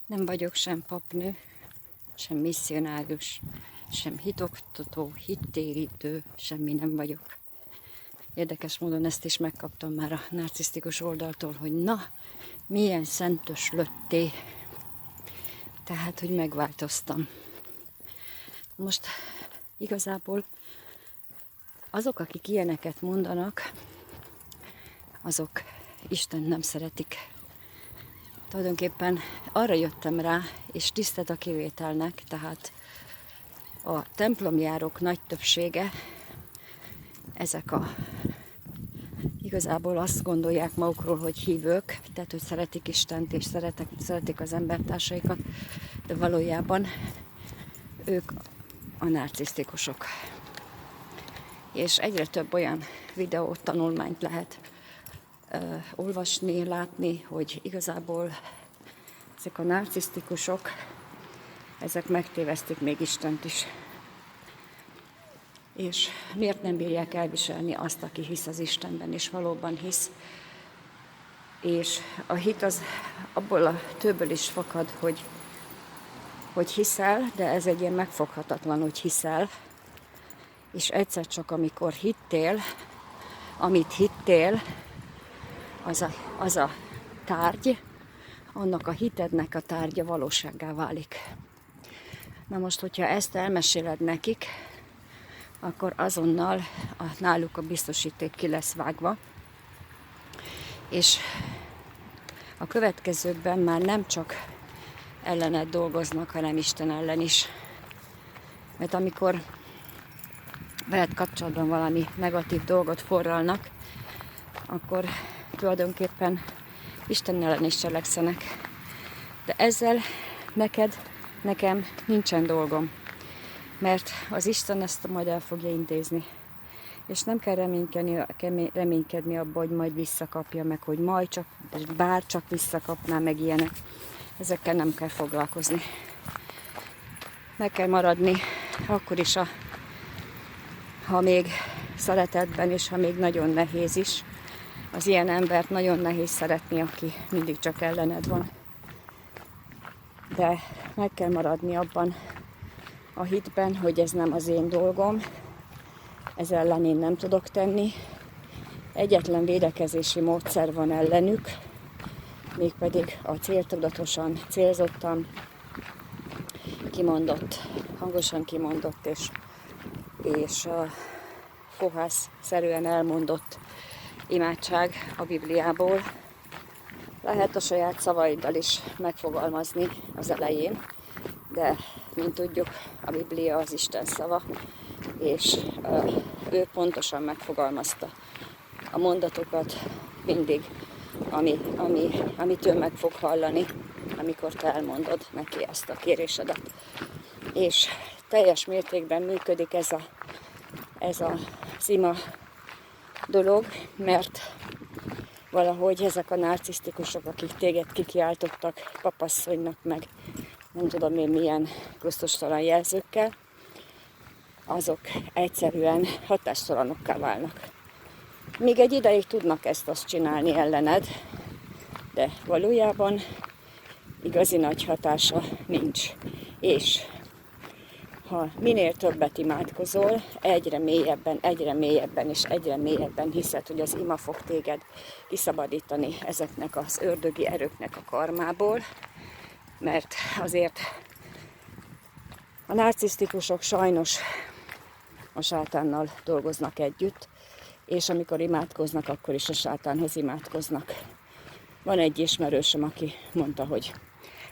Nem vagyok sem papnő, sem misszionárius, sem hitoktató, hittérítő, semmi nem vagyok. Érdekes módon ezt is megkaptam már a narcisztikus oldaltól, hogy na, milyen szentős lettél. Tehát, hogy megváltoztam. Most igazából azok, akik ilyeneket mondanak, azok Isten nem szeretik. Tulajdonképpen arra jöttem rá, és tisztelt a kivételnek, tehát a templomjárók nagy többsége, ezek igazából azt gondolják magukról, hogy hívők, tehát hogy szeretik Istent és szeretik az embertársaikat, de valójában ők a narcisztikusok. És egyre több olyan videót, tanulmányt lehet olvasni, látni, hogy igazából ezek a narcisztikusok, ezek megtévesztik még Istent is. És miért nem bírják elviselni azt, aki hisz az Istenben, és valóban hisz. És a hit az abból a tőből is fakad, hogy hiszel, de ez egy ilyen megfoghatatlan, hogy hiszel. És egyszer csak, amikor hittél, amit hittél, az a tárgy, annak a hitednek a tárgya valósággá válik. Na most, hogyha ezt elmeséled nekik, akkor azonnal náluk a biztosíték ki lesz vágva. És a következőkben már nem csak ellened dolgoznak, hanem Isten ellen is. Mert amikor veled kapcsolatban valami negatív dolgot forralnak, akkor tulajdonképpen Isten ellen is cselekszenek. De ezzel nekem nincsen dolgom. Mert az Isten ezt majd el fogja intézni. És nem kell reménykedni abba, hogy majd visszakapja meg, hogy majd csak, bár csak visszakapná meg ilyenek. Ezekkel nem kell foglalkozni. Meg kell maradni akkor is, ha még szeretetben, és ha még nagyon nehéz is. Az ilyen embert nagyon nehéz szeretni, aki mindig csak ellened van. De meg kell maradni abban a hitben, hogy ez nem az én dolgom, ez ellen én nem tudok tenni. Egyetlen védekezési módszer van ellenük, mégpedig a céltudatosan, célzottan kimondott, hangosan kimondott és kohászszerűen elmondott imádság a Bibliából. Lehet a saját szavaiddal is megfogalmazni az elején, de mint tudjuk, a Biblia az Isten szava, és ő pontosan megfogalmazta a mondatokat mindig, amit ő meg fog hallani, amikor te elmondod neki ezt a kérésedet. És teljes mértékben működik ez az ima dolog, mert valahogy ezek a narcisztikusok, akik téged kikiáltottak papasszonynak, meg nem tudom én milyen gusztustalan jelzőkkel, azok egyszerűen hatástalanokká válnak. Még egy ideig tudnak ezt-azt csinálni ellened, de valójában igazi nagy hatása nincs. És ha minél többet imádkozol, egyre mélyebben és egyre mélyebben hiszed, hogy az ima fog téged kiszabadítani ezeknek az ördögi erőknek a karmából, mert azért a narcisztikusok sajnos a sátánnal dolgoznak együtt, és amikor imádkoznak, akkor is a sátánhoz imádkoznak. Van egy ismerősöm, aki mondta, hogy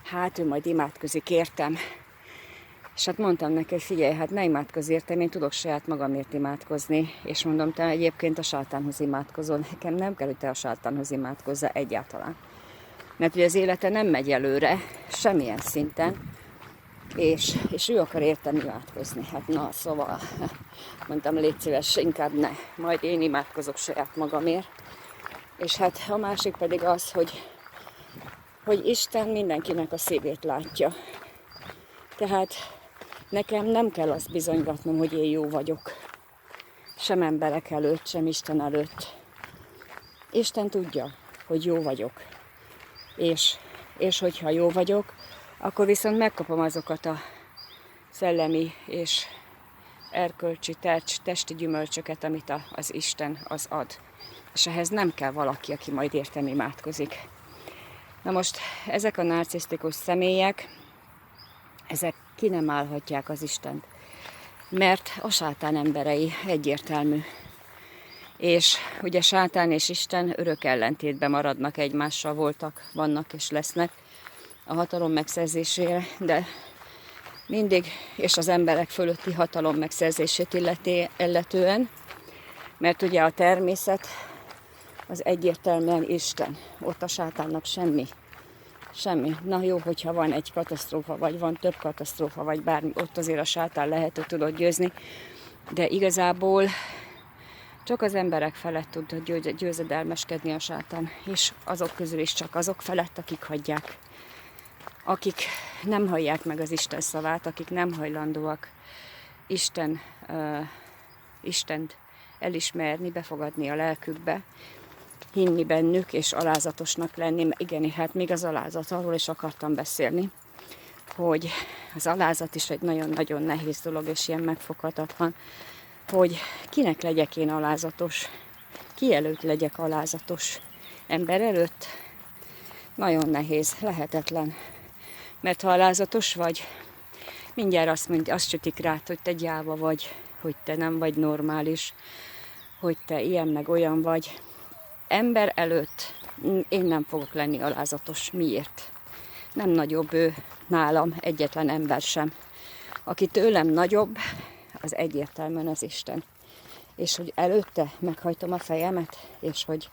hát ő majd imádkozik értem. És hát mondtam neki, hogy figyelj, hát ne imádkozz értem, én tudok saját magamért imádkozni. És mondom, te egyébként a sátánhoz imádkozol. Nekem nem kell, hogy te a sátánhoz imádkozzál egyáltalán. Mert ugye az élete nem megy előre, semmilyen szinten, és ő akar értem imádkozni. Hát na, szóval mondtam, légy szíves, inkább ne. Majd én imádkozok saját magamért. És hát a másik pedig az, hogy Isten mindenkinek a szívét látja. Tehát nekem nem kell azt bizonygatnom, hogy én jó vagyok. Sem emberek előtt, sem Isten előtt. Isten tudja, hogy jó vagyok. És hogyha jó vagyok, akkor viszont megkapom azokat a szellemi és erkölcsi, testi gyümölcsöket, amit az Isten az ad. És ehhez nem kell valaki, aki majd értem imádkozik. Na most ezek a narcisztikus személyek, ezek ki nem állhatják az Istent. Mert a sátán emberei, egyértelmű. És ugye sátán és Isten örök ellentétben maradnak egymással, voltak, vannak és lesznek a hatalom megszerzésére, de mindig, és az emberek fölötti hatalom megszerzését illetően, mert ugye a természet az egyértelműen Isten, ott a sátánnak semmi. Na jó, hogyha van egy katasztrófa, vagy van több katasztrófa, vagy bármi, ott azért a sátán lehet, hogy tudod győzni, de igazából csak az emberek felett tud győzedelmeskedni a sátán, és azok közül is csak azok felett, akik hagyják. Akik nem hallják meg az Isten szavát, akik nem hajlandóak Istent elismerni, befogadni a lelkükbe, hinni bennük és alázatosnak lenni. Igen, hát még az alázat, arról is akartam beszélni, hogy az alázat is egy nagyon-nagyon nehéz dolog, és ilyen megfoghatatlan, hogy kinek legyek én alázatos, ki előtt legyek alázatos, ember előtt. Nagyon nehéz, lehetetlen. Mert ha alázatos vagy, mindjárt azt sütik rád, hogy te gyáva vagy, hogy te nem vagy normális, hogy te ilyen meg olyan vagy. Ember előtt én nem fogok lenni alázatos. Miért? Nem nagyobb ő nálam, egyetlen ember sem. Aki tőlem nagyobb, az egyértelműen az Isten. És hogy előtte meghajtom a fejemet, és hogy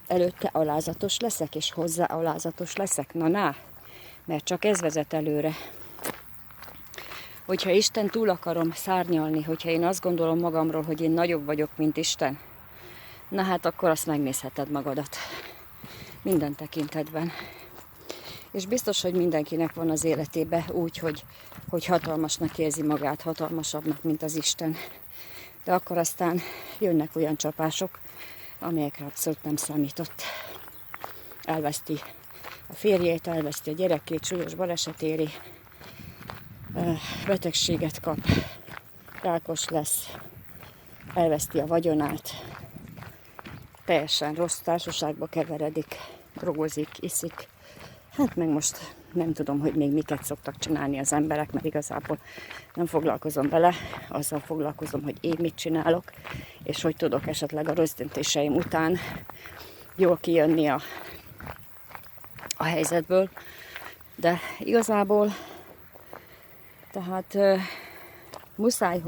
előtte alázatos leszek, és hozzá alázatos leszek. Na, mert csak ez vezet előre. Hogyha Isten túl akarom szárnyalni, hogyha én azt gondolom magamról, hogy én nagyobb vagyok, mint Isten, na hát akkor azt megnézheted magadat. Minden tekintetben. És biztos, hogy mindenkinek van az életében úgy, hogy hatalmasnak érzi magát, hatalmasabbnak, mint az Isten. De akkor aztán jönnek olyan csapások, amelyekre abszolút nem számított. Elveszti a férjét, elveszti a gyerekét, súlyos baleset éri, betegséget kap, rákos lesz, elveszti a vagyonát, teljesen rossz társaságba keveredik, drogozik, iszik. Hát meg most nem tudom, hogy még miket szoktak csinálni az emberek, mert igazából nem foglalkozom vele, azzal foglalkozom, hogy én mit csinálok, és hogy tudok esetleg a rossz döntéseim után jól kijönni a helyzetből. De igazából tehát muszáj,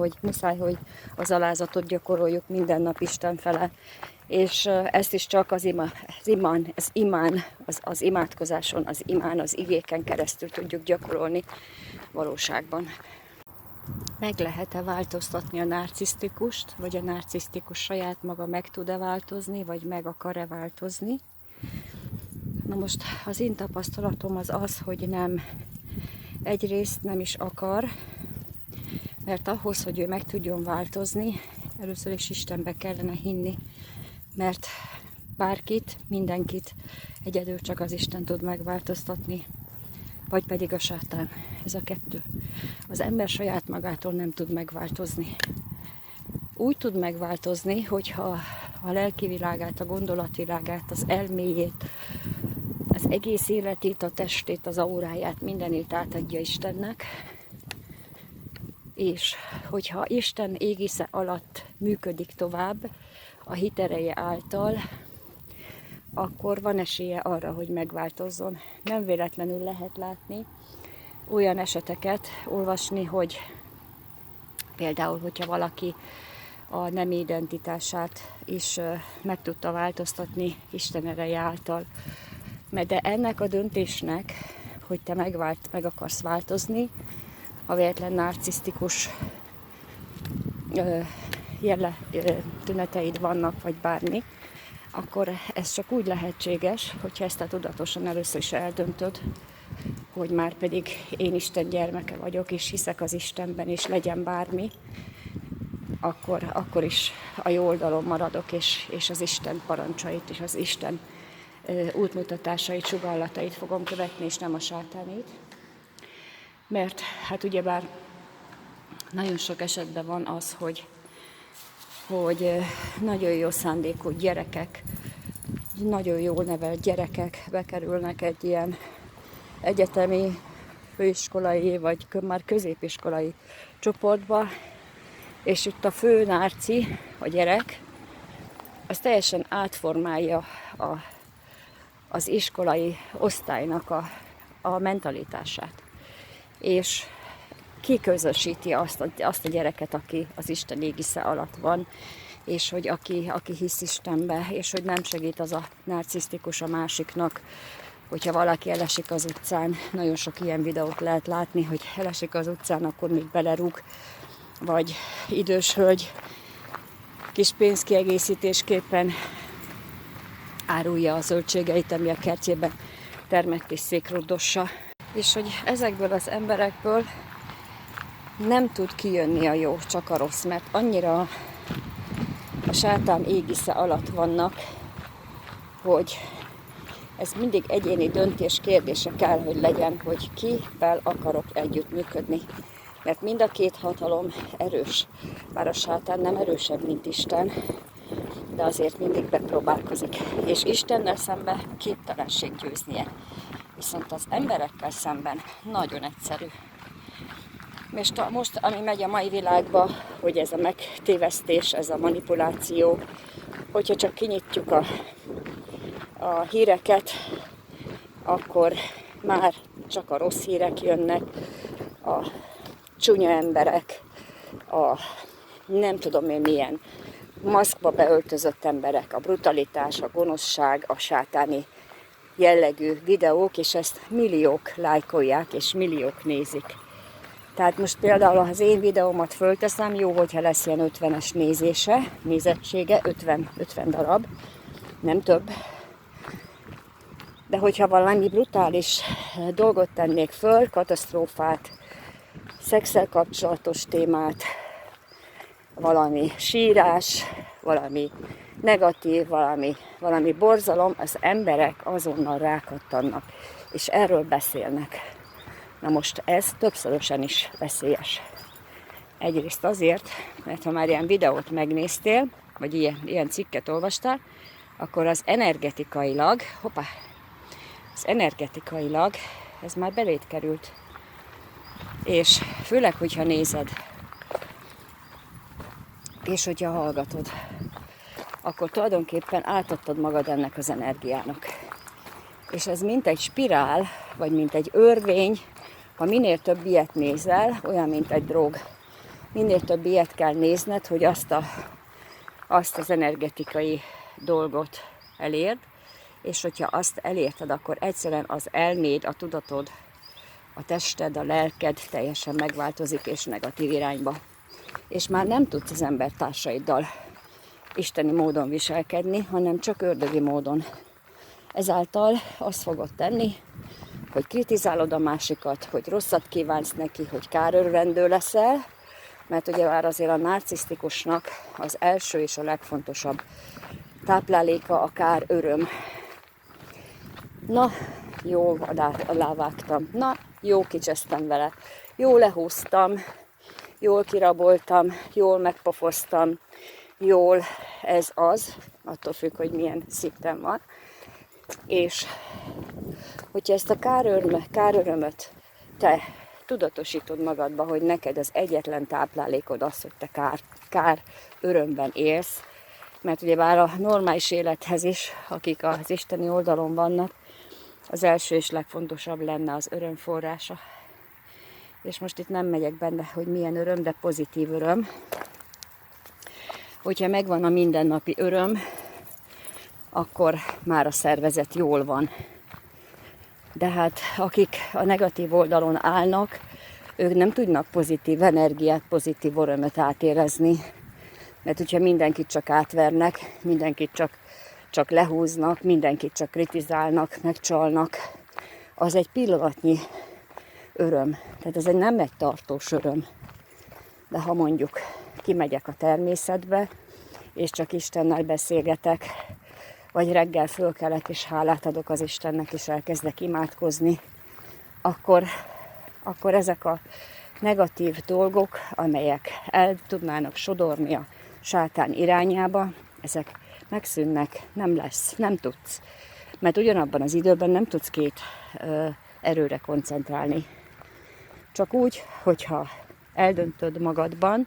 hogy az alázatot gyakoroljuk minden nap Isten fele, és ezt is csak az imádkozáson, az igéken keresztül tudjuk gyakorolni valóságban. Meg lehet-e változtatni a narcisztikust, vagy a narcisztikus saját maga meg tud-e változni, vagy meg akar-e változni? Na most az én tapasztalatom az, hogy nem. Egyrészt nem is akar, mert ahhoz, hogy ő meg tudjon változni, először is Istenbe kellene hinni, mert bárkit, mindenkit egyedül csak az Isten tud megváltoztatni, vagy pedig a sátán. Ez a kettő. Az ember saját magától nem tud megváltozni. Úgy tud megváltozni, hogyha a lelki világát, a gondolatilágát, az elméjét, az egész életét, a testét, az auráját, mindenét átadja Istennek, és hogyha Isten égisze alatt működik tovább, a hit ereje által, akkor van esélye arra, hogy megváltozzon. Nem véletlenül lehet látni olyan eseteket, olvasni, hogy például, hogyha valaki a nemi identitását is meg tudta változtatni Isten ereje által. De ennek a döntésnek, hogy te meg akarsz változni, ha véletlen narcisztikus tüneteid vannak, vagy bármi, akkor ez csak úgy lehetséges, hogyha ezt a tudatosan először is eldöntöd, hogy már pedig én Isten gyermeke vagyok, és hiszek az Istenben, és legyen bármi, akkor is a jó oldalon maradok, és az Isten parancsait, és az Isten útmutatásait, sugallatait fogom követni, és nem a sátánét. Mert hát ugyebár nagyon sok esetben van az, hogy nagyon jó szándékú gyerekek, nagyon jól nevelt gyerekek bekerülnek egy ilyen egyetemi, főiskolai, vagy már középiskolai csoportba, és itt a fő nárci, a gyerek, az teljesen átformálja az iskolai osztálynak a mentalitását. És kiközösíti azt a gyereket, aki az Isten égisze alatt van, és hogy aki hisz Istenbe, és hogy nem segít az a narcisztikus a másiknak, hogyha valaki elesik az utcán, nagyon sok ilyen videót lehet látni, hogy elesik az utcán, akkor még belerúg, vagy idős hölgy kis pénzkiegészítésképpen árulja a zöldségeit, ami a kertjében termett, és székruddossa. És hogy ezekből az emberekből nem tud kijönni a jó, csak a rossz, mert annyira a sátán égisze alatt vannak, hogy ez mindig egyéni döntés kérdése kell, hogy legyen, hogy kivel akarok együttműködni. Mert mind a két hatalom erős. Bár a sátán nem erősebb, mint Isten, de azért mindig bepróbálkozik. És Istennel szemben képtelenség győznie. Viszont az emberekkel szemben nagyon egyszerű. Most, ami megy a mai világba, hogy ez a megtévesztés, ez a manipuláció, hogyha csak kinyitjuk a híreket, akkor már csak a rossz hírek jönnek, a csúnya emberek, a nem tudom én milyen maszkba beöltözött emberek, a brutalitás, a gonoszság, a sátáni jellegű videók, és ezt milliók lájkolják, és milliók nézik. Tehát most például az én videómat fölteszem, jó, hogyha lesz ilyen 50-es nézettsége, 50 darab, nem több. De hogyha valami brutális dolgot tennék föl, katasztrófát, szexszel kapcsolatos témát, valami sírás, valami negatív, valami borzalom, az emberek azonnal rákattannak, és erről beszélnek. Na most ez többszörösen is veszélyes. Egyrészt azért, mert ha már ilyen videót megnéztél, vagy ilyen cikket olvastál, akkor az energetikailag ez már beléd került. És főleg, hogyha nézed, és hogyha hallgatod, akkor tulajdonképpen átadtad magad ennek az energiának. És ez mint egy spirál, vagy mint egy örvény, ha minél több ilyet nézel, olyan, mint egy drog. Minél több ilyet kell nézned, hogy azt az energetikai dolgot elérd, és hogyha azt elérted, akkor egyszerűen az elméd, a tudatod, a tested, a lelked teljesen megváltozik és negatív irányba. És már nem tudsz az embertársaiddal isteni módon viselkedni, hanem csak ördögi módon. Ezáltal azt fogod tenni, hogy kritizálod a másikat, hogy rosszat kívánsz neki, hogy kárörvendő leszel, mert ugye már azért a narcisztikusnak az első és a legfontosabb tápláléka a káröröm. Na, jó, alávágtam. Na, jó, kicsesztem vele. Jó, lehúztam. Jól kiraboltam. Jól megpofoztam. Jól ez az. Attól függ, hogy milyen szinten van. És hogyha ezt a kárörömöt te tudatosítod magadba, hogy neked az egyetlen táplálékod az, hogy te kár örömben élsz, mert ugye bár a normális élethez is, akik az isteni oldalon vannak, az első és legfontosabb lenne az öröm forrása. És most itt nem megyek benne, hogy milyen öröm, de pozitív öröm. Hogyha megvan a mindennapi öröm, akkor már a szervezet jól van. De hát akik a negatív oldalon állnak, ők nem tudnak pozitív energiát, pozitív örömöt átérezni. Mert hogyha mindenkit csak átvernek, mindenkit csak lehúznak, mindenkit csak kritizálnak, megcsalnak, az egy pillanatnyi öröm. Tehát ez nem egy tartós öröm. De ha mondjuk kimegyek a természetbe, és csak Istennel beszélgetek, vagy reggel fölkelek, és hálát adok az Istennek, és elkezdek imádkozni, akkor ezek a negatív dolgok, amelyek el tudnának sodorni a sátán irányába, ezek megszűnnek, nem lesz, nem tudsz. Mert ugyanabban az időben nem tudsz két erőre koncentrálni. Csak úgy, hogyha eldöntöd magadban,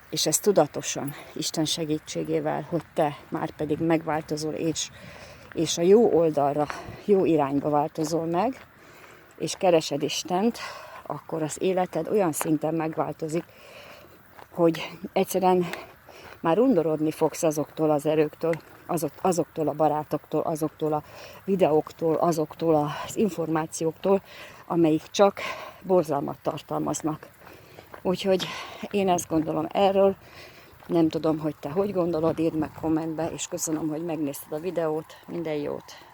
és ez tudatosan, Isten segítségével, hogy te már pedig megváltozol, és a jó oldalra, jó irányba változol meg, és keresed Istent, akkor az életed olyan szinten megváltozik, hogy egyszerűen már undorodni fogsz azoktól az erőktől, azoktól a barátoktól, azoktól a videóktól, azoktól az információktól, amelyik csak borzalmat tartalmaznak. Úgyhogy én ezt gondolom erről, nem tudom, hogy te hogy gondolod, írd meg kommentbe, és köszönöm, hogy megnézted a videót, minden jót!